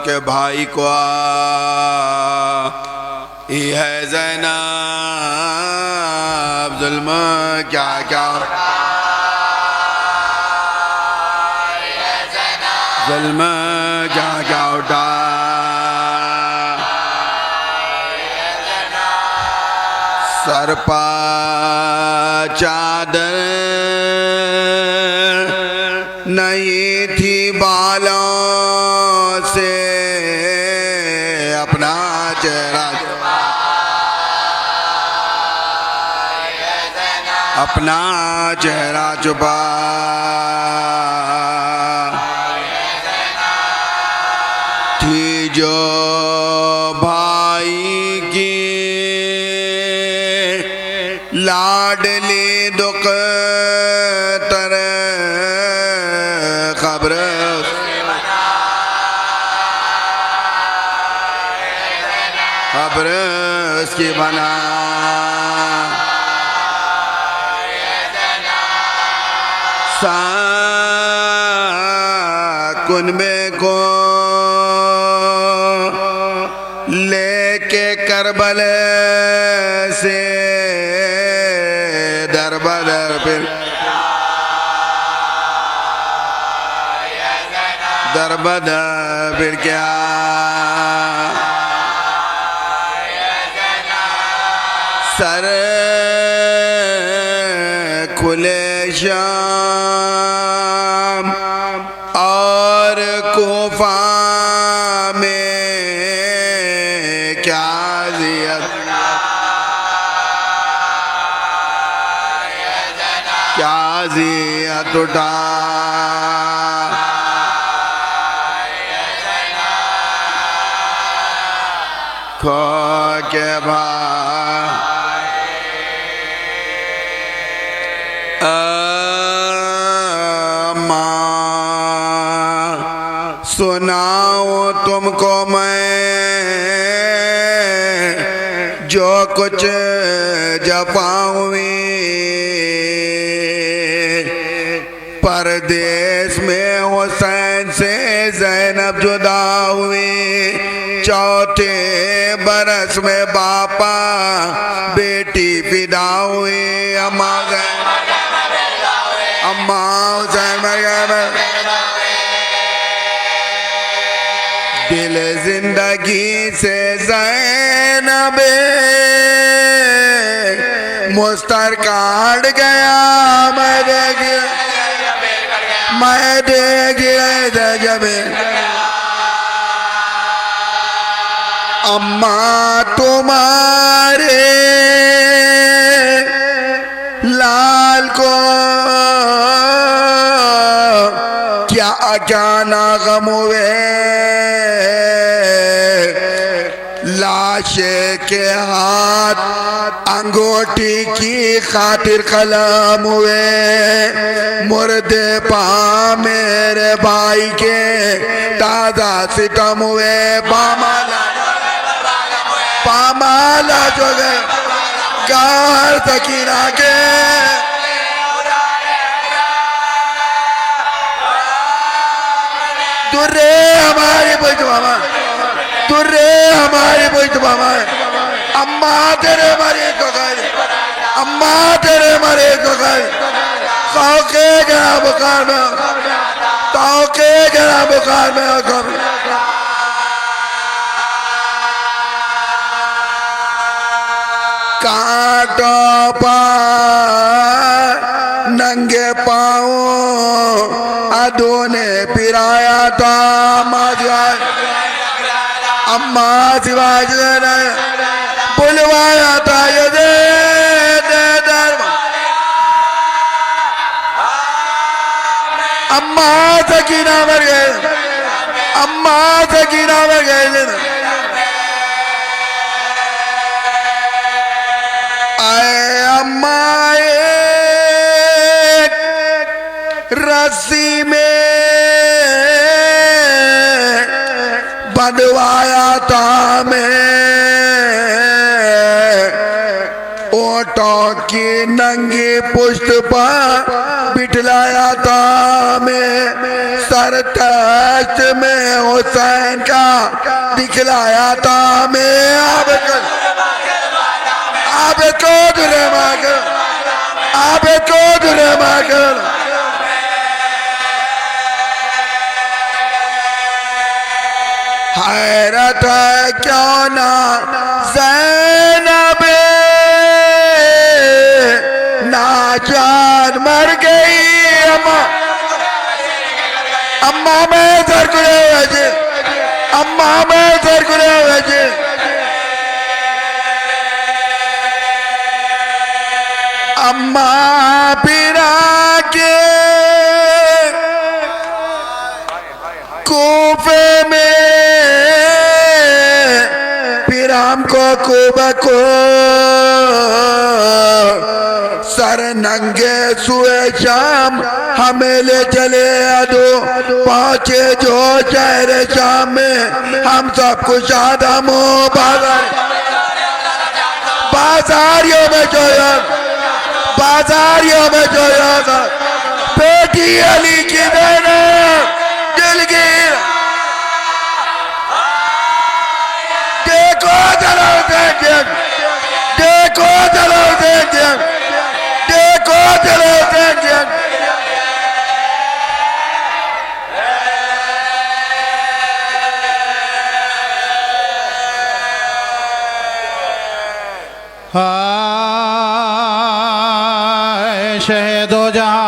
के भाई को ये है ज़ैनब जुल्म क्या क्या जुल्म क्या क्या उठा सर पा चादर नहीं थी बालों से अपना चेहरा अपना चेहरा छुपा थी जो भाई की लाडली दुख तर खबर खबर उसकी बना साकुन में को लेके करबल से दर बदर फिर दर बदर फिर क्या सर खुले शाम और कोफा में क्या जियत क्या जियत उठा खो के सुनाओ तुमको मैं जो कुछ जफाऊँ परदेश में हुसैन से ज़ैनब जुदा हुई चौथे बरस में बापा बेटी फिदा हुई अम्मा हुसैन मर गए दिल जिंदगी से ज़ैनब मुस्तर काट गया मैं देख जब अम्मा तुम्हारे लाल को क्या क्या ना गम हुए लाशे के हाथ अंगूठी की खातिर कलम हुए मुर्दे पा मेरे भाई के ताजा सितम हुए पामाला जो गए कार सकीना के तुरे हमारे बुझवामा तुरे हमारे बुझवामा अम्मा तेरे मरे को कर अम्मा तेरे मरे को कर ताके गया बुखार में ताके गया बुखार में कांटो पर नंगे पाँव अदो ने पिराया था अम्मा शिवाजी ने बुलवाया था ये अम्मा सकीना मर गए अम्मा सकीना मर गए अम्मा रस्सी में बंधवाया था मैं ओटों की नंगी पुष्ट पर बिठलाया था मैं सर दश्त में हुसैन का दिखलाया था मैं आप को दुरे मागर आप को दुरे मागर हैरत है क्यों ना ज़ैनब नाजान मर गई अम्मा मैं सर गुरे वजे अम्मा मैं सर गुरे वजे अम्मा बिना के कूफे में फिर हमको कुबा को सर नंगे सुए शाम हमें ले चले अदो पहुंचे जो शहर शाम में हम सब कुछ आदमो बाजारियों में जोया बेटी अली की देना दिलगीर देखो चलो देखो चलो देखो चलो शहीदो जहां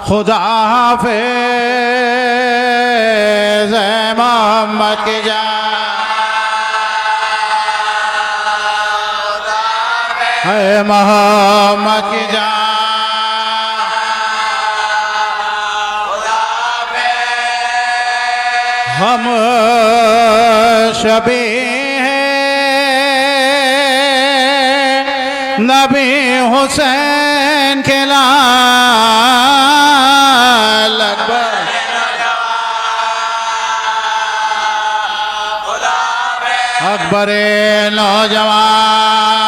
खुदा हाफिज़ मोहम्मद की जान मोहम्मद की जान हम शबी नबी हुसैन के लाल अकबर अकबर नौजवान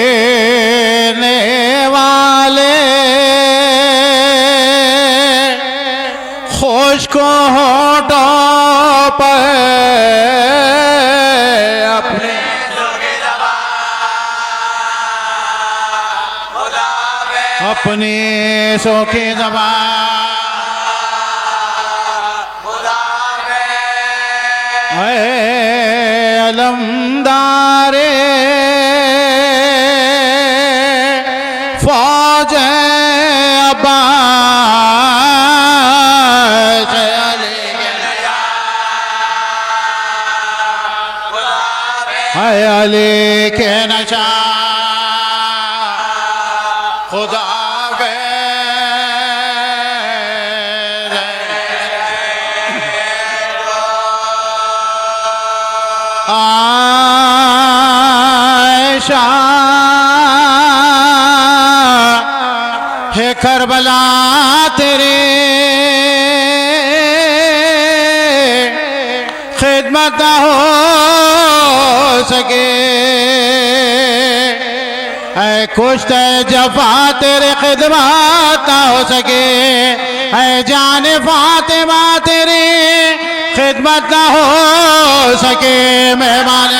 फेरने वाले खुश को होठों पर अपनी सो की ज़बान अलमदारे फौज अब्बास अली के नशा खुदा आयशा है करबला तेरे खिदमत ना हो सके है कुछ जफा तेरे खिदमत ना हो सके है जाने फातिमा तेरी खिदमत ना हो सके मेहमान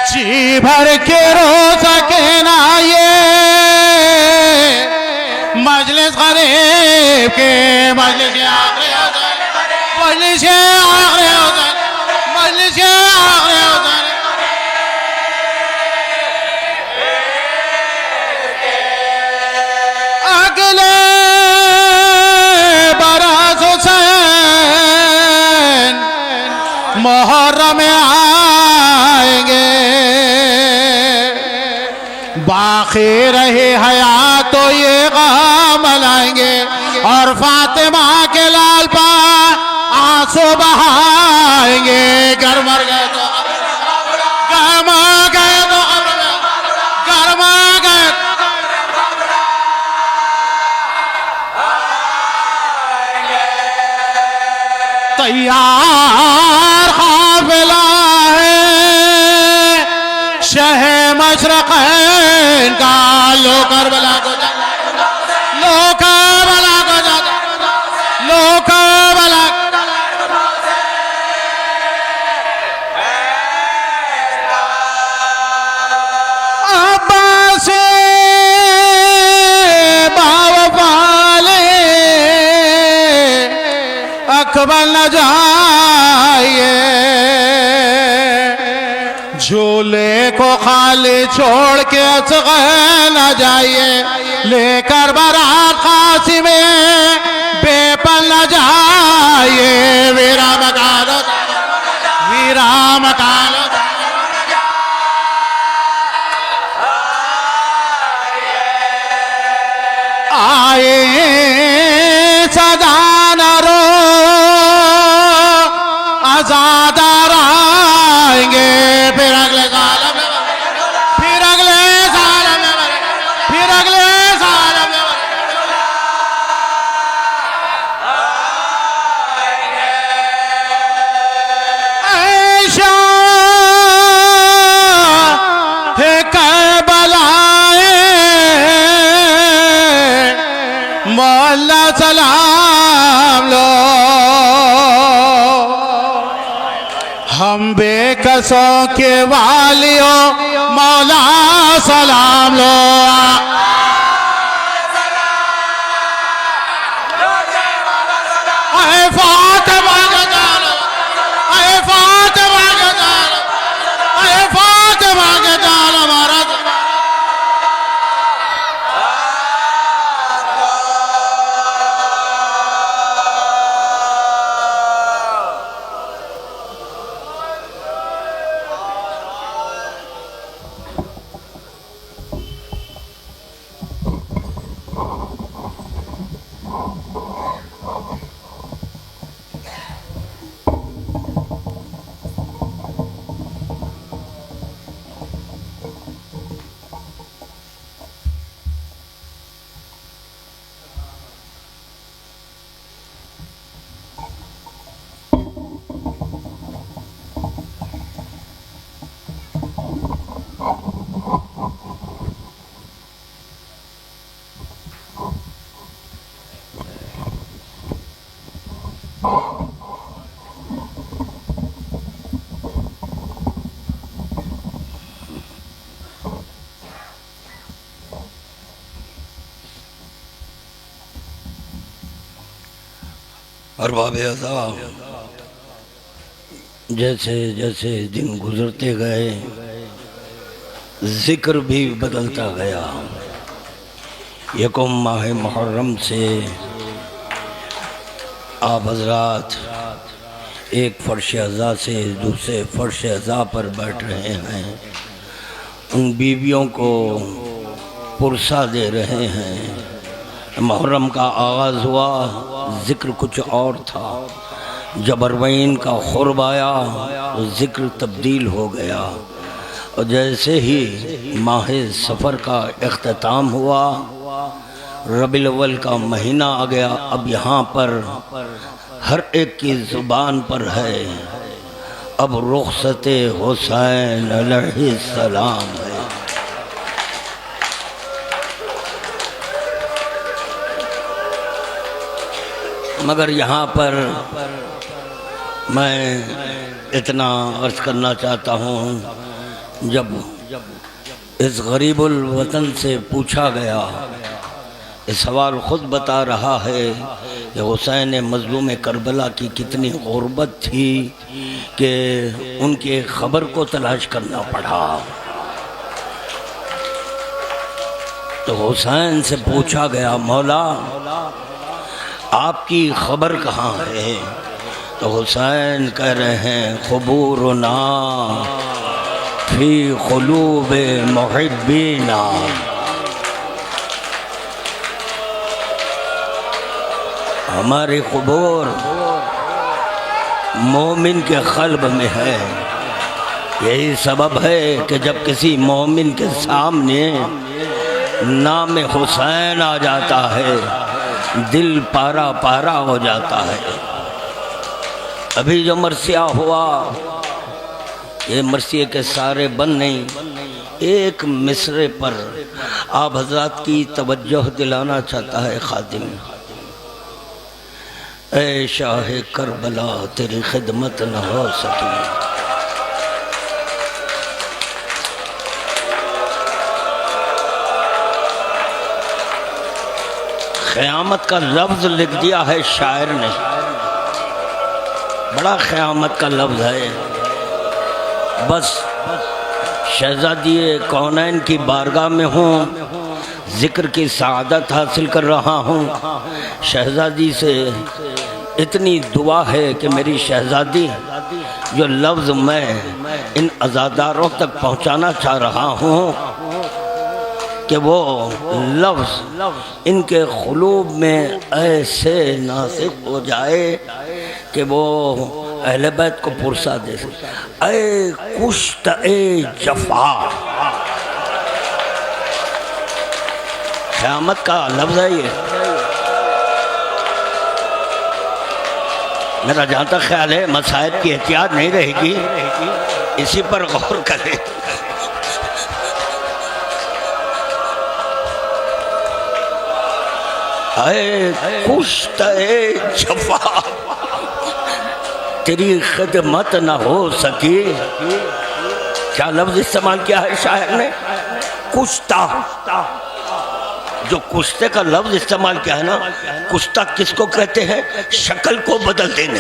जी भर के रो सके ना ये मजलिस गरीब के मजलिस आखिरी अगले बरस हुसैन मुहर्रम में आएंगे बाकी रही हयात तो ये गम लाएंगे और फातिमा के लाल पा आंसू बहाएंगे घर मर गए तो तैयार काफिला है शह मशरक़ैन का। लो करबला को जा, लो करबला को जा, लो करबला। अब्बास बावफाले अकबर न जाइए, झूले को खाली छोड़ के असग़र न जाइए, लेकर बारात कासिम बेपल न जाइए। वीरा मकानो, वीरा मकानो, आए सदा न रो आजादार आएंगे। फिर अगले साल में, फिर अगले साल में, फिर अगले साल में ऐशा है करबलाए मौला सलाम लो। हम बेकसों के वालियों मौला सलाम लो। अहे फातिमा का जाना, अहे फातिमा का जाना, अहे फातिमा का जाना हमारा। अरबाब अज़ा, जैसे जैसे दिन गुजरते गए ज़िक्र भी बदलता गया। यकम माह मुहर्रम से आप हज़रात एक फ़र्श अज़ा से दूसरे फ़र्श अज़ा पर बैठ रहे हैं, उन बीवियों को पुरसा दे रहे हैं। मुहर्रम का आगाज़ हुआ, ज़िक्र कुछ और था। जब अरबईन का ख़ुर्ब आया तो ज़िक्र तब्दील हो गया, और जैसे ही माह सफ़र का इख्तिताम हुआ, रबीउल अव्वल का महीना आ गया। अब यहाँ पर हर एक की ज़ुबान पर है, अब रुख़सते हुसैन अलैहिस्सलाम है। मगर यहाँ पर मैं इतना अर्ज़ करना चाहता हूँ, जब इस गरीबुल वतन से पूछा गया, इस सवाल ख़ुद बता रहा है कि हुसैन मज़लूम करबला की कितनी ग़ुरबत थी कि उनके ख़बर को तलाश करना पड़ा। तो हुसैन से पूछा गया, मौला आपकी ख़बर कहाँ है? तो हुसैन कह रहे हैं, ख़ुबूरुना फ़ी क़ुलूबे मुहिब्बीना। हमारी क़ुबूर मोमिन के क़ल्ब में है। यही सबब है कि जब किसी मोमिन के सामने नाम हुसैन आ जाता है, दिल पारा पारा हो जाता है। अभी जो मरसिया हुआ ये मरसिए के सारे बन नहीं, एक मिसरे पर आप हजरात की तवज्जो दिलाना चाहता है खादिम। ऐ शाह करबला तेरी खिदमत न हो सकी। क़यामत का लफ्ज़ लिख दिया है शायर ने, बड़ा क़यामत का लफ्ज़ है। बस शहज़ादी कौनैन की बारगाह में हूँ, ज़िक्र की सआदत हासिल कर रहा हूँ। शहज़ादी से इतनी दुआ है कि मेरी शहज़ादी जो लफ्ज़ मैं इन अज़ादारों तक पहुँचाना चाह रहा हूँ कि वो लफ्ज़ इनके ख़ुलूब में ऐसे नासिक हो जाए कि वो अहले बैत को पुरसा दे सके। ऐ कुश्त ए जफ़ा, क़यामत का लफ्ज़ है ये। मेरा जहाँ तक ख्याल है मसाइब की एहतियात नहीं रहेगी, इसी पर गौर करें। ऐ कुश्त ए जफ़ा तेरी खिदमत न हो सकी। क्या लफ्ज़ इस्तेमाल किया है शायर ने? कुश्ता। जो कुश्ते का लफ्ज़ इस्तेमाल किया है ना, कुश्ता किसको कहते हैं? शक्ल को बदल देने।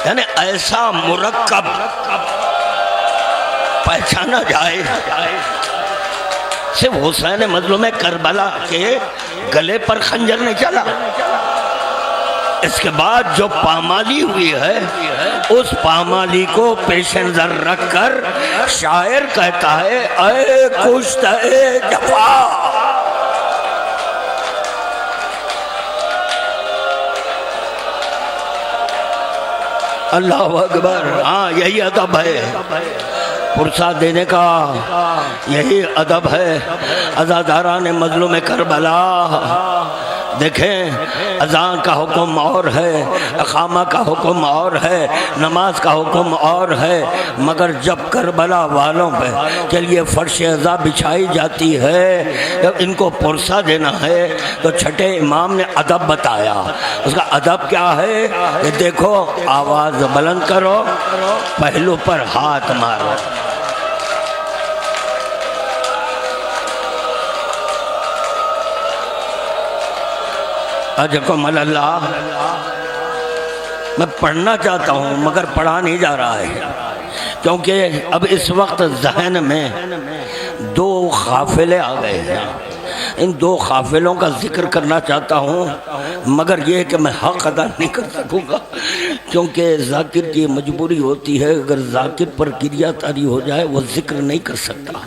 यानी ऐसा मुरक्कब पहचाना जाए। सिर्फ हुसैन मज़लूम करबला के गले पर खंजर नहीं चला, इसके बाद जो पामाली हुई है उस पामाली को पेश नजर रखकर शायर कहता है ऐ कुश्त ए जफ़ा। अल्लाह अकबर। हाँ, यही अदब है पुरसा देने का, यही अदब है। अज़ादारान मज़लूम करबला देखें, अज़ान का हुक्म और है, अक़ामा का हुक्म और है, नमाज का हुक्म और है, मगर जब करबला वालों पे के लिए फ़र्श अज़ा बिछाई जाती है, जब इनको पुरसा देना है तो छठे इमाम ने अदब बताया। उसका अदब क्या है कि देखो, आवाज़ बुलंद करो, पहलू पर हाथ मारो। अजकुम अल्लाह। मैं पढ़ना चाहता हूँ मगर पढ़ा नहीं जा रहा है, क्योंकि अब इस वक्त जहन में दो काफ़िले आ गए हैं। इन दो काफ़िलों का जिक्र करना चाहता हूँ, मगर यह कि मैं हक़ अदा नहीं कर सकूँगा, क्योंकि ज़ाकिर की मजबूरी होती है। अगर ज़ाकिर पर गिरिया तारी हो जाए वो जिक्र नहीं कर सकता,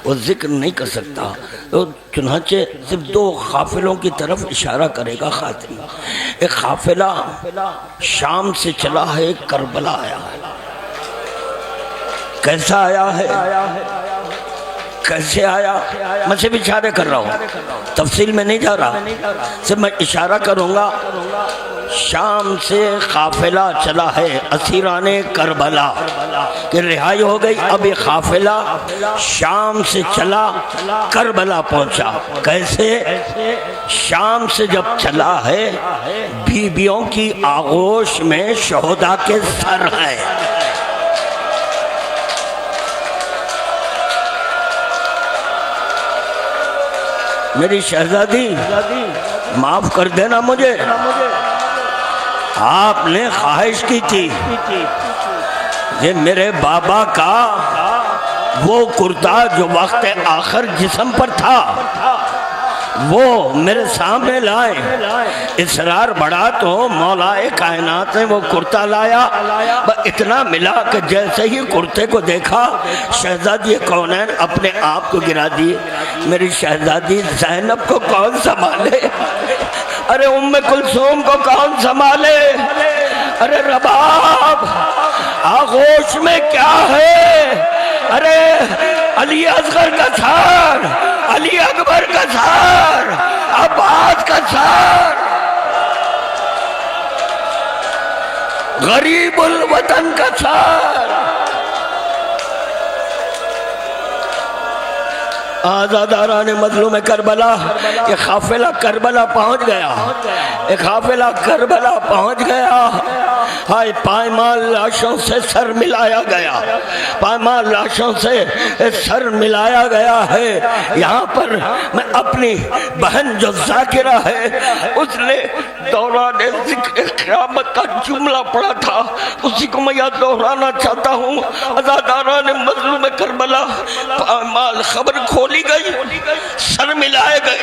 वो जिक्र नहीं कर सकता। तो चुनाचे सिर्फ दो काफ़िलों की तरफ इशारा करेगा खातिम। एक काफ़िला शाम से चला है, करबला आया है। कैसा आया है, कैसे आया, मैं सिर्फ इशारे कर रहा हूँ, तफसील में नहीं जा रहा, सिर्फ मैं इशारा करूँगा। शाम से काफ़िला चला है, असीराने करबला कि रिहाई हो गई। अब ये काफ़िला शाम से चला, करबला पहुँचा। कैसे? शाम से जब चला है, बीबियों की आगोश में शहोदा के सर है। मेरी शहजादी, माफ कर देना मुझे, आपने ख्वाहिश की थी ये मेरे बाबा का वो कुर्ता जो वक्त आखिर जिस्म पर था वो मेरे सामने लाए। इसरार बढ़ा तो मौलाए कायनात ने वो कुर्ता लाया। इतना मिला कि जैसे ही कुर्ते को देखा, शहजादी कौनैन अपने आप को गिरा दी। मेरी शहजादी ज़ैनब को कौन संभाले? अरे उम्मे कुलसूम को कौन संभाले? अरे रबाब आगोश में क्या है? अरे अली असगर का सर, अली अकबर का सर, अब्बास का गरीबुल वतन का सर। आज़ादाराने मजलूम करबला, ये काफिला करबला पहुंच गया, ये काफिला करबला पहुंच गया। हाय पायमाल लाशों से सर मिलाया गया, पायमाल लाशों से सर मिलाया गया है। यहाँ पर मैं अपनी बहन जो जाकिरा है उसने दौरान क़यामत का जुमला पढ़ा था, उसी को मैं यहाँ दोहराना चाहता हूँ। आज़ादाराने मजलूम करबला पायमाल खबर खोली गई, सर मिलाए गए,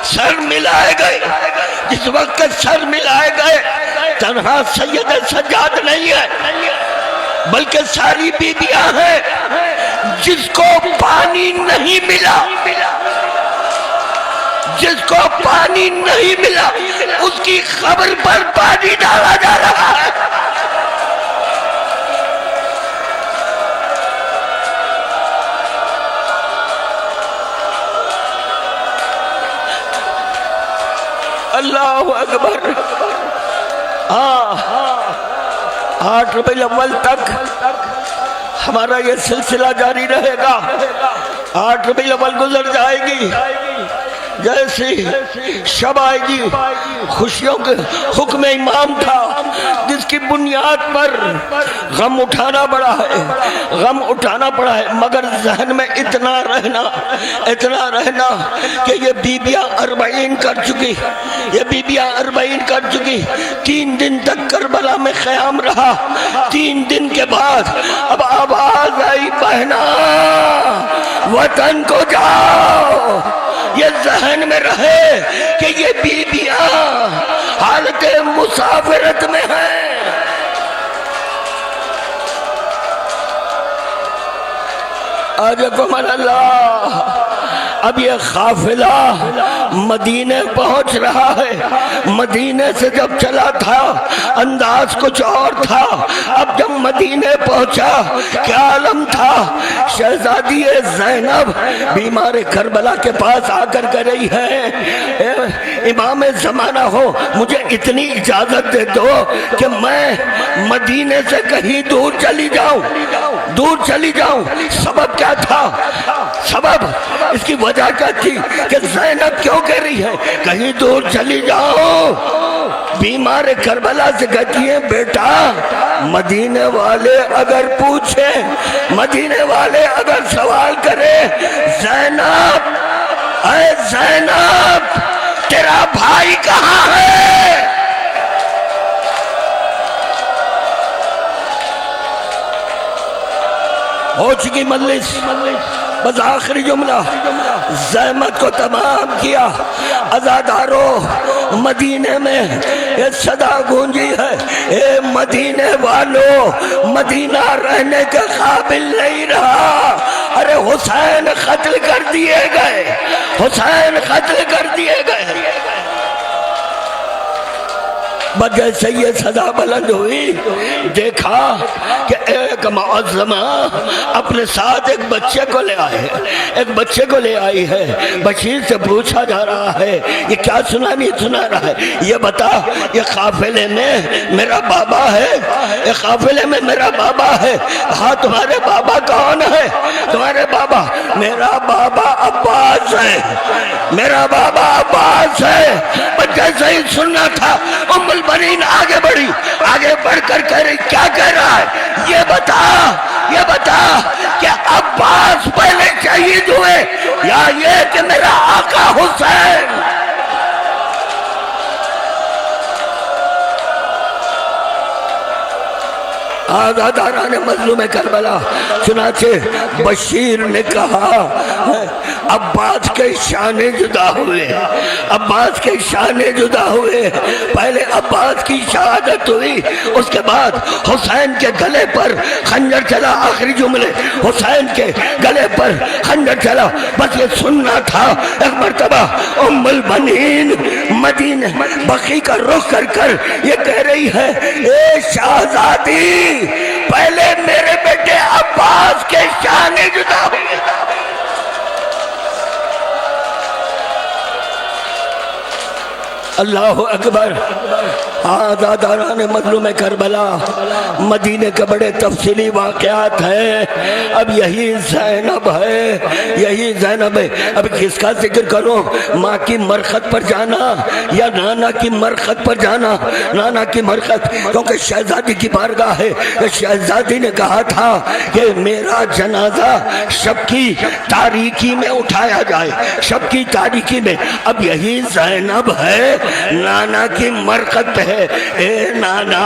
सर मिलाए गए। जिस वक्त सर मिलाए गए तन्हा सैयद सज्जाद नहीं है बल्कि सारी बीबियां हैं। जिसको पानी नहीं मिला, जिसको पानी नहीं मिला उसकी खबर पर पानी डाला जा रहा है। अल्लाहु अकबर। हाँ, 8 रबीउल अव्वल तक हमारा ये सिलसिला जारी रहेगा। 8 रबीउल अव्वल गुजर जाएगी, जैसी शब आएगी, खुशियों के हुक्म इमाम था जिसकी बुनियाद पर गम उठाना पड़ा है, गम उठाना पड़ा है। मगर जहन में इतना रहना कि ये बीबियां 40 कर चुकी, ये बीबियां 40 कर चुकी। 3 दिन तक करबला में क़याम रहा। 3 दिन के बाद अब आवाज आई, बहना वतन को जाओ। ये जहन में रहे कि ये बीबियां हालत मुसाफिरत में हैं। अजकुमुल अल्लाह। अब ये काफिला मदीने पहुंच रहा है। मदीने से जब चला था अंदाज कुछ और था, अब जब मदीने पहुंचा क्या आलम था। शहजादी ज़ैनब बीमार करबला के पास आकर कह रही है, इमाम ज़माना हो, मुझे इतनी इजाजत दे दो कि मैं मदीने से कहीं दूर चली जाऊं, दूर चली जाऊं। सबब क्या था? सबब इसकी वजह क्या थी कि ज़ैनब क्यों कह रही है कहीं दूर चली जाओ। बीमार करबला से कहती है, बेटा मदीने वाले अगर पूछे, मदीने वाले अगर सवाल करे, ज़ैनब, अरे ज़ैनब तेरा भाई कहाँ है? हो चुकी मजलिस, बस आखिरी जुमला ज़हमत को तमाम किया। अज़ादारों, मदीने में ये सदा गूंजी है, ए मदीने वालों, मदीना रहने के काबिल नहीं रहा। अरे हुसैन कत्ल कर दिए गए, हुसैन कत्ल कर दिए गए। बगैर से ये सदा बुलंद हुई, देखा कि एक मुअज़्ज़मा अपने साथ एक बच्चे को ले आए, एक बच्चे को ले आई है। बशीर से पूछा जा रहा है, ये क्या सुनानी सुना रहा है, ये बता, ये काफिले में मेरा बाबा है, ये काफिले में मेरा बाबा है। हाँ, तुम्हारे बाबा कौन है? तुम्हारे बाबा, मेरा बाबा अब्बास है, मेरा बाबा अब्बास है। पर जैसे ही सुनना था उम्मुल बनीन आगे बढ़ी, आगे बढ़कर कह रही, क्या कह रहा है? ये बता, ये बता क्या अब्बास पहले शहीद हुए या ये कि मेरा आका हुसैन? आज़ादाराने मज़लूम करबला, चुनाचे बशीर ने कहा, अब्बास के शाने जुदा हुए, अब्बास के शाने जुदा हुए। पहले अब्बास की शहादत हुई, उसके बाद हुसैन के गले पर खंजर चला। आखिरी जुमले हुसैन के गले पर खंजर चला। बस ये सुनना था। एक मर्तबा उम्मुल बनीन मदीने बकी का रुख कर कर ये कह रही है, ए शहजादी, पहले मेरे बेटे अब्बास के शाने जुदा हुए। अल्लाह अकबर। आज़ादारान मज़लूम करबला मदीने के बड़े तफसीली वाक़यात हैं। अब यही ज़ैनब है, यही ज़ैनब है। अब किसका जिक्र करो, माँ की मरखत पर जाना या नाना की मरखत पर जाना? नाना की मरखत, क्योंकि शहजादी की बारगाह है। शहजादी ने कहा था कि मेरा जनाजा शब की तारीकी में उठाया जाए, शब की तारीकी में। अब यही ज़ैनब है, नाना की मरकत है। ए नाना,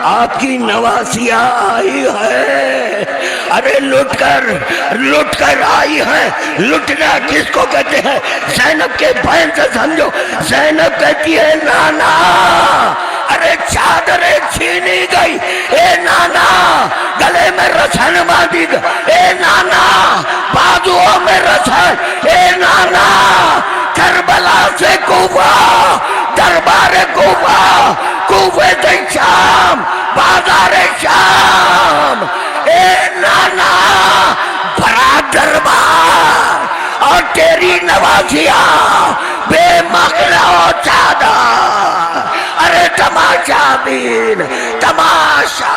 आपकी नवासिया आई है। अरे लुट कर आई है। लुटना किसको कहते हैं? ज़ैनब के बहन से समझो। ज़ैनब कहती है नाना, अरे चादरें छीनी गई। ए नाना, गले में रस्सा बांधी गई। ए नाना, बाजुओं में रस्सा। ए नाना, करबला से कूफा, दरबार कूफा, कूफे से शाम, बाजार शाम। ए नाना, बड़ा दरबार और तेरी नवाजिया बेमखला चादर। अरे तमाशा बीन, तमाशा।